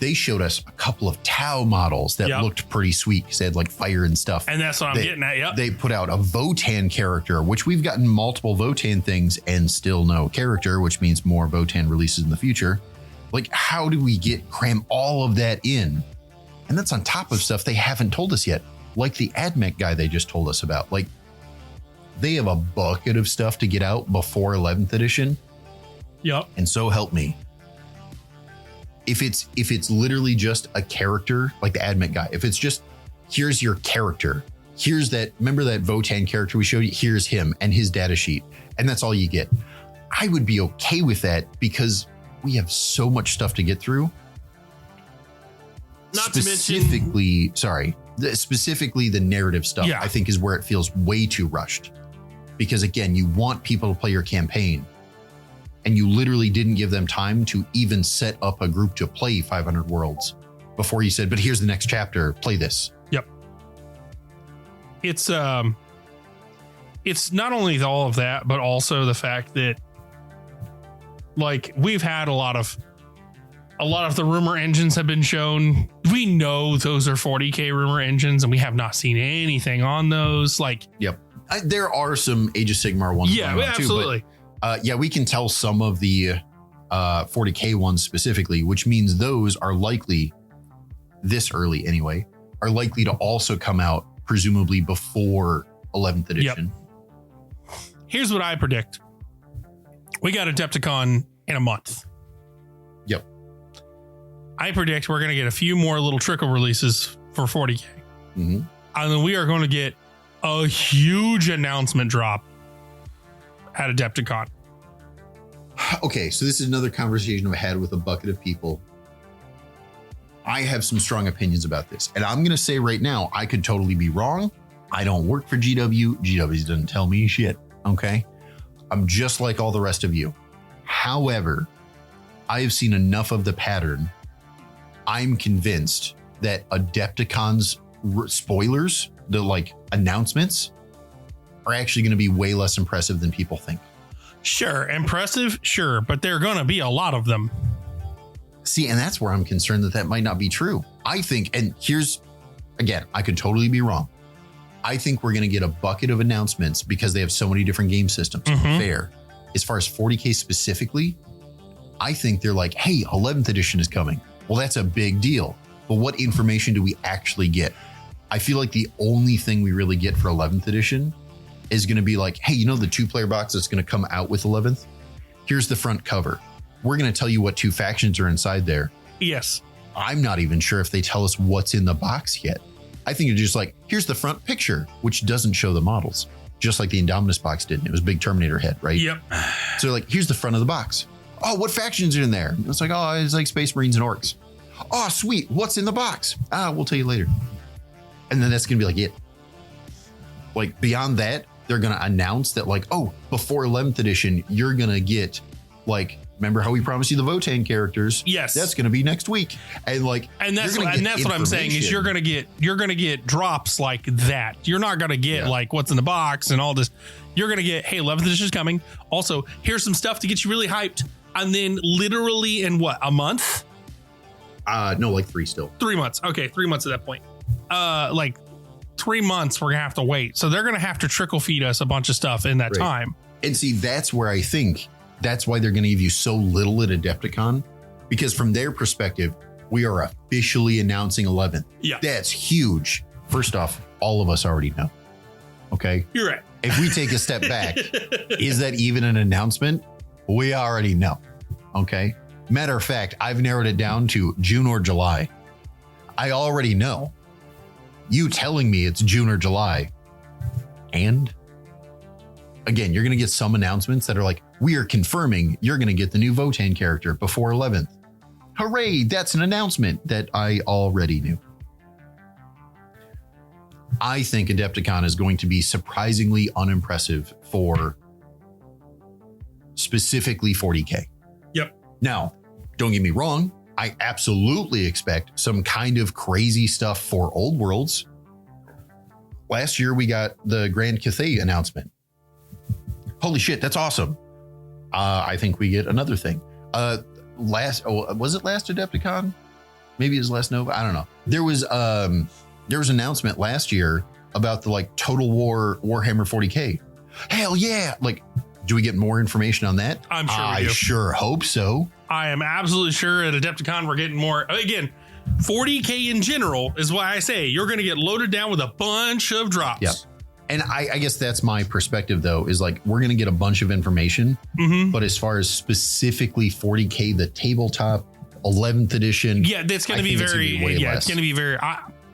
C: they showed us a couple of Tau models that looked pretty sweet, because they had like fire and stuff.
B: And that's what I'm getting at. Yep.
C: They put out a Votan character, which we've gotten multiple Votan things and still no character, which means more Votan releases in the future. Like, how do we cram all of that in? And that's on top of stuff they haven't told us yet, like the AdMech guy they just told us about. Like, they have a bucket of stuff to get out before 11th edition.
B: Yep.
C: And so help me. If it's literally just a character, like the AdMech guy, if it's just, here's your character, here's that, remember that Votan character we showed you? Here's him and his data sheet, and that's all you get. I would be okay with that, because we have so much stuff to get through. Specifically the narrative stuff, I think, is where it feels way too rushed. Because again, you want people to play your campaign, and you literally didn't give them time to even set up a group to play 500 Worlds before you said, but here's the next chapter, play this.
B: Yep. It's not only all of that, but also the fact that, like, we've had a lot of the rumor engines have been shown. We know those are 40K rumor engines, and we have not seen anything on those. Like,
C: yep. There are some Age of Sigmar ones.
B: Yeah, absolutely.
C: Too, but, we can tell some of the 40K ones specifically, which means those are likely, this early anyway, are likely to also come out presumably before 11th edition.
B: Yep. Here's what I predict. We got Adepticon in a month.
C: Yep.
B: I predict we're going to get a few more little trickle releases for 40K.
C: Mm-hmm.
B: And then we are going to get a huge announcement drop at Adepticon.
C: Okay, so this is another conversation I've had with a bucket of people. I have some strong opinions about this. And I'm going to say right now, I could totally be wrong. I don't work for GW. GW doesn't tell me shit. Okay. I'm just like all the rest of you. However, I have seen enough of the pattern. I'm convinced that Adepticon's spoilers the like announcements are actually going to be way less impressive than people think.
B: Sure. Impressive. Sure. But there are going to be a lot of them.
C: See, and that's where I'm concerned that might not be true. I think, and here's, again, I could totally be wrong. I think we're going to get a bucket of announcements because they have so many different game systems. Fair. As far as 40K specifically, I think they're like, hey, 11th edition is coming. Well, that's a big deal. But what information do we actually get? I feel like the only thing we really get for 11th edition is going to be like, hey, you know, the 2-player box that's going to come out with 11th? Here's the front cover. We're going to tell you what 2 factions are inside there.
B: Yes.
C: I'm not even sure if they tell us what's in the box yet. I think it's just like, here's the front picture, which doesn't show the models, just like the Indominus box didn't. It was big Terminator head, right?
B: Yep.
C: So like, here's the front of the box. Oh, what factions are in there? It's like, oh, it's like Space Marines and Orcs. Oh, sweet. What's in the box? We'll tell you later. And then that's going to be like it. Like beyond that, they're going to announce that like, oh, before 11th edition, you're going to get like, remember how we promised you the Votann characters?
B: Yes.
C: That's going to be next week. And like,
B: that's what I'm saying is you're going to get drops like that. You're not going to get like what's in the box and all this. You're going to get, hey, 11th edition is coming. Also, here's some stuff to get you really hyped. And then literally in what, a month?
C: No, like 3 still.
B: 3 months. Okay. 3 months at that point. Like 3 months we're going to have to wait. So they're going to have to trickle feed us a bunch of stuff in that time.
C: And see, that's where I think that's why they're going to give you so little at Adepticon, because from their perspective, we are officially announcing 11th.
B: Yeah.
C: That's huge. First off, all of us already know. Okay.
B: You're right.
C: If we take a step back, is that even an announcement? We already know. Okay. Matter of fact, I've narrowed it down to June or July. I already know. You telling me it's June or July. And again, you're going to get some announcements that are like, we are confirming you're going to get the new Votann character before 11th. Hooray. That's an announcement that I already knew. I think Adepticon is going to be surprisingly unimpressive for specifically 40K.
B: Yep.
C: Now, don't get me wrong. I absolutely expect some kind of crazy stuff for Old Worlds. Last year, we got the Grand Cathay announcement. Holy shit, that's awesome. I think we get another thing. Was it last Adepticon? Maybe it was last Nova. I don't know. There was an announcement last year about the like Total War Warhammer 40K. Hell yeah. Like, do we get more information on that?
B: I'm sure
C: I
B: we do.
C: sure hope so.
B: I am absolutely sure at Adepticon we're getting more. Again, 40K in general is why I say you're going to get loaded down with a bunch of drops.
C: Yep. And I guess that's my perspective, though, is like we're going to get a bunch of information. But as far as specifically 40K, the tabletop 11th edition.
B: Yeah, that's going to be very. It's going to be very.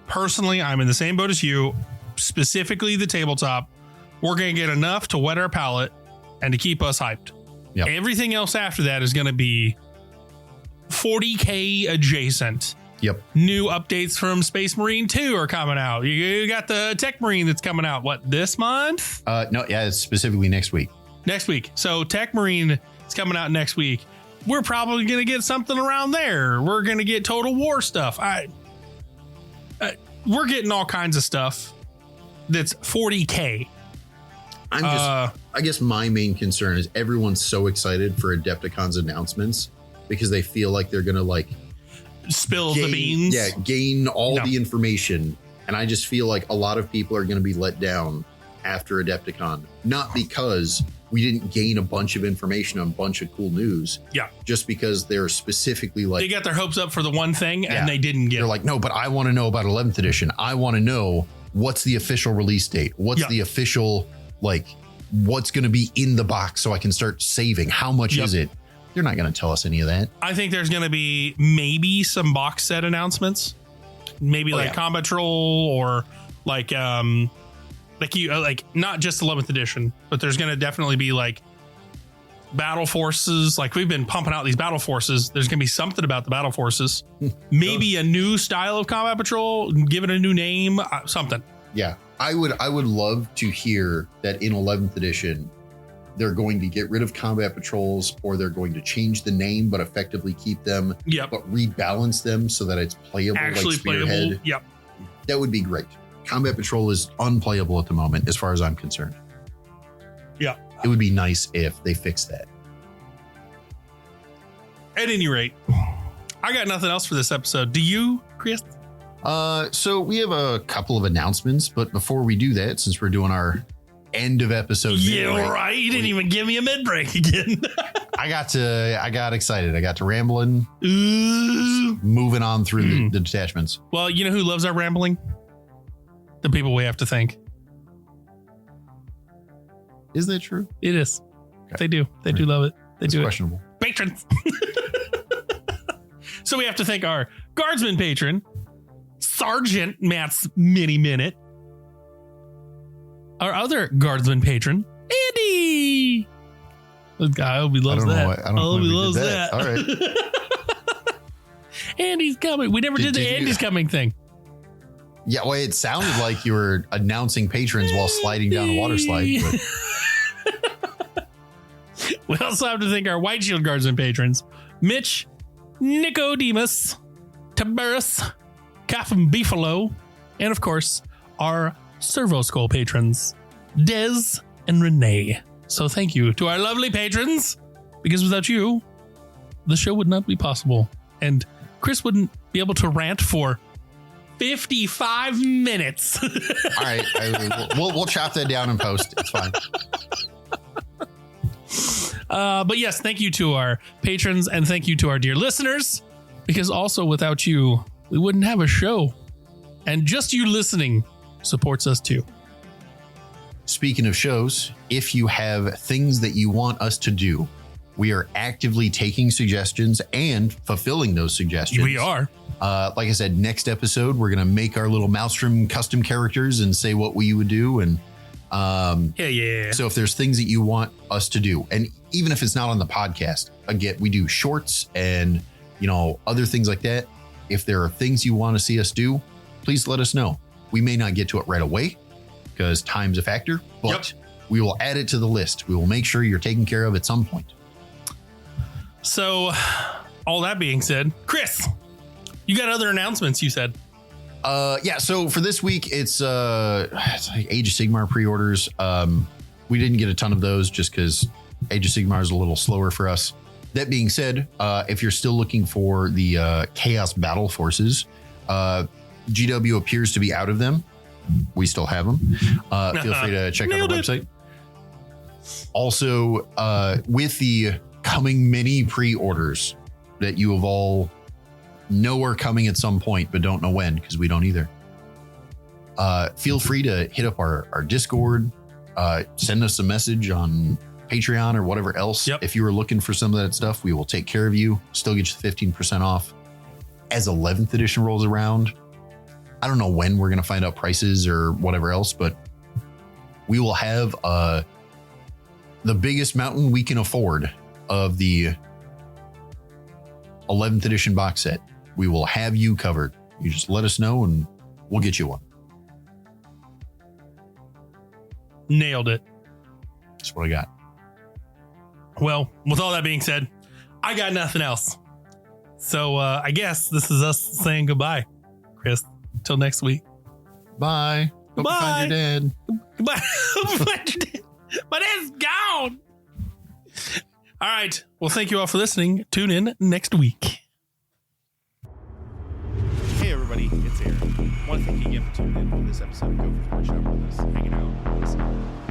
B: Personally, I'm in the same boat as you. Specifically, the tabletop. We're going to get enough to whet our palate and to keep us hyped.
C: Yep.
B: Everything else after that is going to be 40K adjacent.
C: Yep.
B: New updates from Space Marine 2 are coming out. You got the Tech Marine that's coming out, what, this month?
C: No, yeah, it's specifically next week.
B: Next week. So Tech Marine is coming out next week. We're probably going to get something around there. We're going to get Total War stuff. We're getting all kinds of stuff that's 40K.
C: I guess my main concern is everyone's so excited for Adepticon's announcements because they feel like they're going to like
B: spill the beans.
C: Yeah, gain all the information. And I just feel like a lot of people are going to be let down after Adepticon. Not because we didn't gain a bunch of information on a bunch of cool news.
B: Yeah.
C: Just because they're specifically like...
B: They got their hopes up for the one thing and they didn't get it.
C: They're like, no, but I want to know about 11th edition. I want to know what's the official release date. What's the official, like, what's going to be in the box so I can start saving? How much is it? They're not going to tell us any of that.
B: I think there's going to be maybe some box set announcements, maybe Combat Troll or like not just 11th edition, but there's going to definitely be like battle forces. Like we've been pumping out these battle forces. There's going to be something about the battle forces, maybe a new style of Combat Patrol, give it a new name, something.
C: Yeah, I would love to hear that in 11th edition. They're going to get rid of combat patrols or they're going to change the name, but effectively keep them, but rebalance them so that it's playable.
B: Actually
C: like Spearhead.
B: playable. Yep.
C: That would be great. Combat Patrol is unplayable at the moment, as far as I'm concerned.
B: Yeah.
C: It would be nice if they fixed that.
B: At any rate, I got nothing else for this episode. Do you, Chris?
C: So we have a couple of announcements, but before we do that, since we're doing our end of episode,
B: Right. You didn't even give me a mid break again.
C: I got excited. I got to rambling,
B: Ooh.
C: moving on through the detachments.
B: Well, you know who loves our rambling? The people we have to thank.
C: Is that true?
B: It is.
C: Okay.
B: They do. They do love it. They
C: It's
B: do
C: questionable.
B: it. Patrons. So we have to thank our Guardsman patron, Sergeant Matt's Mini Minute. Our other Guardsman patron, Andy. I hope he loves that.
C: I hope
B: he loves that.
C: All right.
B: Andy's coming. We never did the Andy's coming thing.
C: Yeah, well, it sounded like you were announcing patrons while sliding down a water slide. But.
B: We also have to thank our White Shield Guardsman patrons, Mitch, Nicodemus, Tiberius, Captain Beefalo, and of course, our Servo Skull patrons, Dez and Renee. So thank you to our lovely patrons, because without you, the show would not be possible. And Chris wouldn't be able to rant for 55 minutes.
C: All right. We'll chop that down in post. It's fine.
B: But yes, thank you to our patrons and thank you to our dear listeners, because also without you, we wouldn't have a show. And just you listening supports us too.
C: Speaking of shows, if you have things that you want us to do, we are actively taking suggestions and fulfilling those suggestions.
B: We are.
C: Like I said, next episode, we're going to make our little Maelstrom custom characters and say what we would do. And
B: Yeah.
C: so if there's things that you want us to do, and even if it's not on the podcast, again, we do shorts and, other things like that. If there are things you want to see us do, please let us know. We may not get to it right away because time's a factor, but we will add it to the list. We will make sure you're taken care of at some point.
B: So all that being said, Chris, you got other announcements, you said.
C: Yeah, so for this week, it's like Age of Sigmar pre-orders. We didn't get a ton of those just because Age of Sigmar is a little slower for us. That being said, if you're still looking for the Chaos Battle Forces, GW appears to be out of them. We still have them. Feel free to check out our website. Also, with the coming mini pre-orders that you have all know are coming at some point, but don't know when, because we don't either. Feel free to hit up our Discord, send us a message on Patreon or whatever else. If you were looking for some of that stuff, we will take care of you. Still get you 15% off. As 11th edition rolls around, I don't know when we're going to find out prices or whatever else, but we will have the biggest mountain we can afford of the 11th edition box set. We will have you covered. You just let us know and we'll get you one.
B: Nailed it.
C: That's what I got.
B: Well, with all that being said, I got nothing else. So I guess this is us saying goodbye, Chris. Till next week.
C: Bye. Hope you
B: Bye.
C: find your dad.
B: Goodbye. My dad's gone. All right. Well, thank you all for listening. Tune in next week.
D: Hey everybody, it's Aaron. I want to thank you again for tuning in for this episode of Gopher Games Media with us, hanging out, listening.